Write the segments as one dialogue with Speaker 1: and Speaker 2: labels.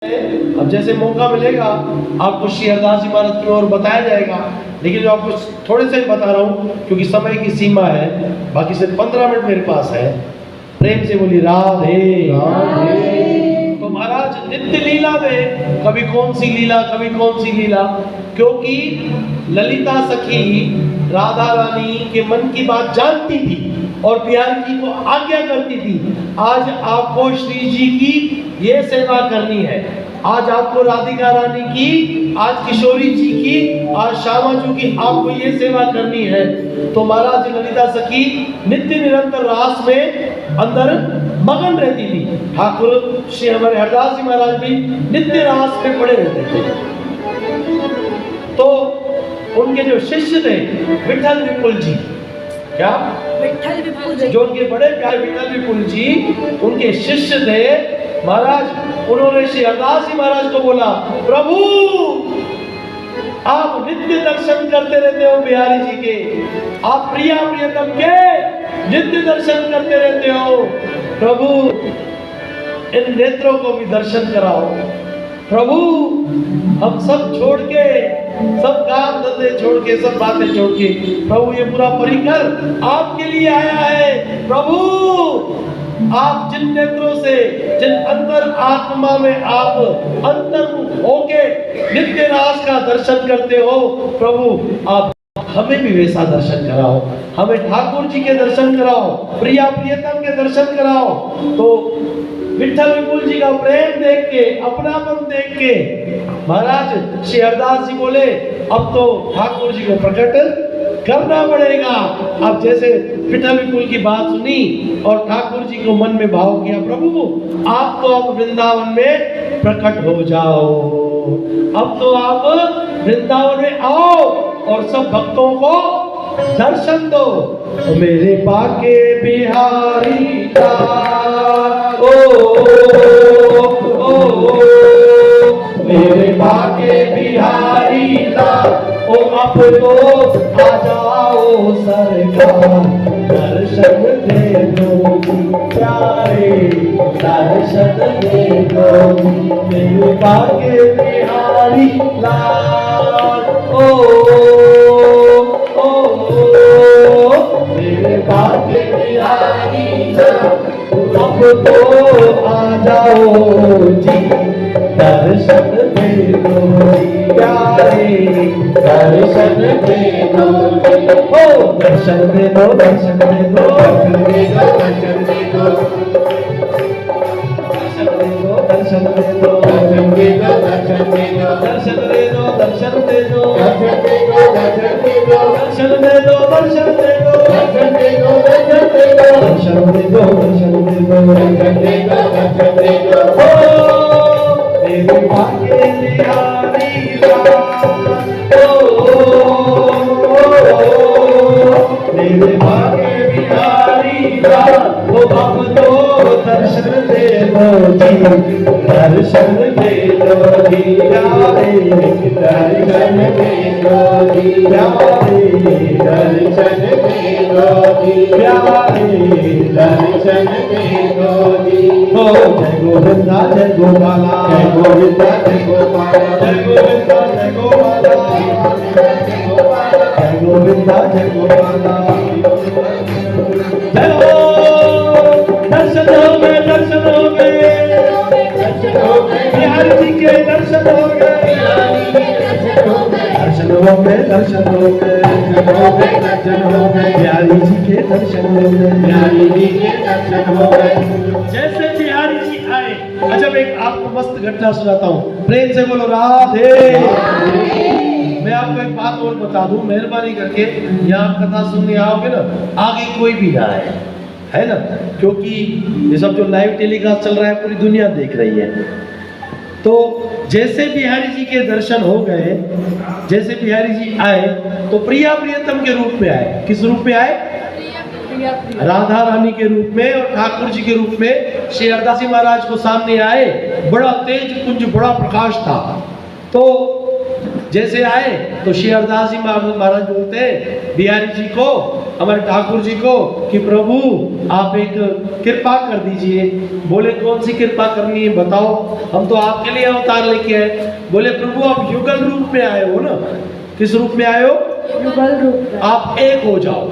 Speaker 1: अब जैसे मौका मिलेगा आपको श्री हरदास जी महाराज की ओर बताया जाएगा, लेकिन जो आपको थोड़े से बता रहा हूँ क्योंकि समय की सीमा है, बाकी सिर्फ 15 मिनट मेरे पास है। प्रेम से बोली राधे राधे। तो महाराज नित्य लीला में कभी कौन सी लीला कभी कौन सी लीला, क्योंकि ललिता सखी राधा रानी के मन की बात जानती थी और बिहारी जी को आज्ञा करती थी। आज आपको श्री जी की ये सेवा करनी है, आज आपको राधिका रानी की, आज किशोरी जी की, आज श्यामा जी की आपको ये सेवा करनी है। तो महाराज ललिता सखी नित्य निरंतर रास में अंदर मगन रहती थी। ठाकुर श्री हमारे हरदास जी महाराज भी नित्य रास में पड़े रहते थे। तो उनके जो शिष्य थे विठल विपुल जी, क्या
Speaker 2: विठल विपुल जी,
Speaker 1: जो उनके बड़े प्यारे विठल विपुल जी उनके शिष्य थे महाराज, उन्होंने श्री हरदास जी महाराज को बोला, प्रभु आप नित्य दर्शन करते रहते हो बिहारी जी के, आप प्रिया प्रियतम के नित्य दर्शन करते रहते हो, प्रभु इन नेत्रों को भी दर्शन कराओ। प्रभु हम सब छोड़ के, सब काम धंधे छोड़ के, सब बातें छोड़ के, प्रभु ये पूरा परिकर आपके लिए आया है। प्रभु आप जिन नेत्रों से, जिन अंतर आत्मा में आप अंतर्मुख होके नित्य रास का दर्शन करते हो, प्रभु आप हमें भी वैसा दर्शन कराओ, हमें ठाकुर जी के दर्शन कराओ, प्रिया प्रियतम के दर्शन कराओ। तो विठल विपुल जी का प्रेम देख के, अपनापन देख के महाराज श्री हरदास जी बोले, अब तो ठाकुर जी को प्रकट करना पड़ेगा। अब जैसे विठल विपुल की बात सुनी और ठाकुर जी को मन में भाव किया, प्रभु आप तो अब वृंदावन में प्रकट हो जाओ, अब तो आप वृंदावन में आओ और सब भक्तों को दर्शन दो। तो मेरे बाके बिहारी का ओ, मेरे बाके बिहारी का ओ, अब तो आ जाओ सरकार, दर्शन दे दो प्यारे, दर्शन दे दो मेरे बाके बिहारी लाल। मेरे बाके बिहारी लाल, अब तो आ जाओ जी, दर्शन दे दो प्यारे, दर्शन दे दो, ओ दर्शन दे दो, दर्शन दे दो, दर्शन दे दो, दर्शन दे दो, दर्शन दे दो, दर्शन दे दो, दर्शन दे दो, दर्शन दे दो, दर्शन दे दो, दर्शन दे दो, दर्शन दे दो, दर्शन दे दो, दर्शन दे दो, दर्शन दे दो, दर्शन दे दो, दर्शन दे दो, दर्शन दे दो, दर्शन दे दो, दर्शन दे दो, ओ मेरे भाग्य बिहारी मेरे भाग्य बिहारी वो अब तो दर्शन दे दो जी, दर्शन दे दो जी प्यारे, दर्शन दे दो जी प्यारे, दर्शन दे दो जी प्यारे, दर्शन दे दो जी। हो जय गोविंदा जय गोपाला, जय गोविंदा जय गोपाला, जय गोविंदा जय गोपाला, जय गोविंदा जय गोपाला, जय हो दर्शन हो गए, दर्शन हो गए, दर्शन हो गए बिहारी जी के, दर्शन हो गए, दर्शन हो गए, दर्शन हो गए, दर्शन हो गए बिहारी जी के, दर्शन हो गए, बिहारी जी के दर्शन हो गए। जैसे बिहारी जी आए, अच्छा एक आपको मस्त घटना सुनाता हूँ, प्रेम से बोलो राधे। मैं आपको एक बात और बता दूं, मेहरबानी करके यहाँ कथा सुनने आओगे ना, आगे कोई भी ना आए, है ना, क्योंकि ये सब जो लाइव टेलीकास्ट चल रहा है पूरी दुनिया देख रही है। तो जैसे बिहारी जी के दर्शन हो गए, जैसे बिहारी जी आए तो प्रिया प्रियतम के रूप में आए। किस रूप में आए? राधा रानी के रूप में और ठाकुर जी के रूप में श्री हरदास जी महाराज को सामने आए। बड़ा तेज पुंज, बड़ा प्रकाश था। तो जैसे आए तो श्री हरदास जी महाराज बोलते हैं बिहारी जी को, हमारे ठाकुर जी को, कि प्रभु आप एक कृपा कर दीजिए। बोले कौन सी कृपा करनी है बताओ, हम तो आपके लिए अवतार लेके आए। बोले प्रभु आप युगल रूप में आए हो ना। किस रूप में आए हो?
Speaker 2: युगल रूप में।
Speaker 1: आप एक हो जाओ,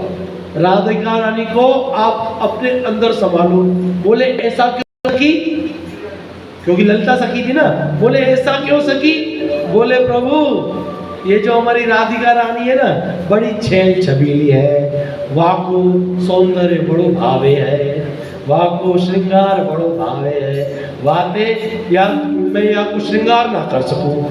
Speaker 1: राधिका रानी को आप अपने अंदर संभालो। बोले ऐसा क्यों सकी? क्योंकि ललिता सखी थी ना। बोले ऐसा क्यों सकी? बोले प्रभु ये जो हमारी राधिका रानी है ना, बड़ी छेल छबीली है, वाको सौंदर्य बड़ो भावे है, वाको श्रृंगार बड़ो भावे है। वाते या मैं या को श्रृंगार ना कर सकूं,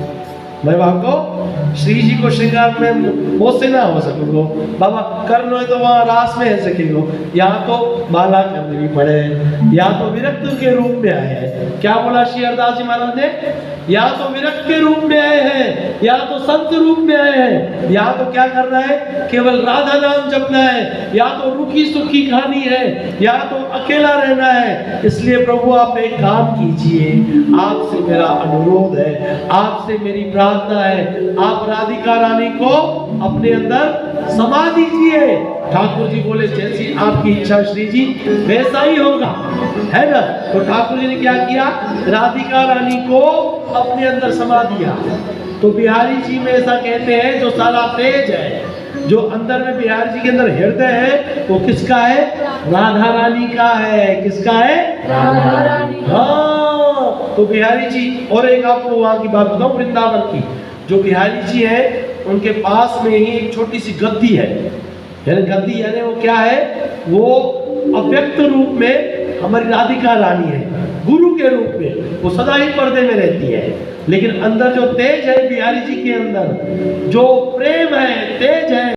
Speaker 1: मैं वहां को श्री जी को श्रृंगार में मोसे ना हो सकूंगो। बाबा करना है तो वहां रास में है सकेंगो, यहाँ तो माला करनी पड़े, या तो विरक्त के रूप में आए हैं। क्या बोला श्री हरदास जी महाराज ने? या तो विरक्त के रूप में आए हैं, या तो संत रूप में आए हैं, या तो क्या करना है? केवल राधा नाम जपना है, या तो रुखी सुखी खानी है, या तो अकेला रहना है। इसलिए प्रभु आप एक काम कीजिए, आपसे मेरा अनुरोध है, आपसे मेरी प्रार्थना है, आप राधिका रानी को अपने अंदर समा दीजिए। ठाकुर जी बोले जैसी आपकी इच्छा श्री जी वैसा ही होगा, है ना। तो ठाकुर जी ने क्या किया? राधिका रानी को अपने अंदर समा दिया। तो बिहारी जी में ऐसा कहते हैं जो सारा तेज है, जो अंदर में बिहारी जी के अंदर हृदय है, वो किसका है? राधा रानी का है। किसका है?
Speaker 2: राधा रानी।
Speaker 1: हाँ, तो बिहारी जी, और एक आपको वहां की बात बताऊं वृंदावन की, जो बिहारी जी है उनके पास में ही एक छोटी सी गद्दी है। गद्दी यानी वो क्या है? वो अव्यक्त रूप में हमारी राधिका रानी है, गुरु के रूप में वो सदा ही पर्दे में रहती है। लेकिन अंदर जो तेज है बिहारी जी के अंदर, जो प्रेम है, तेज है,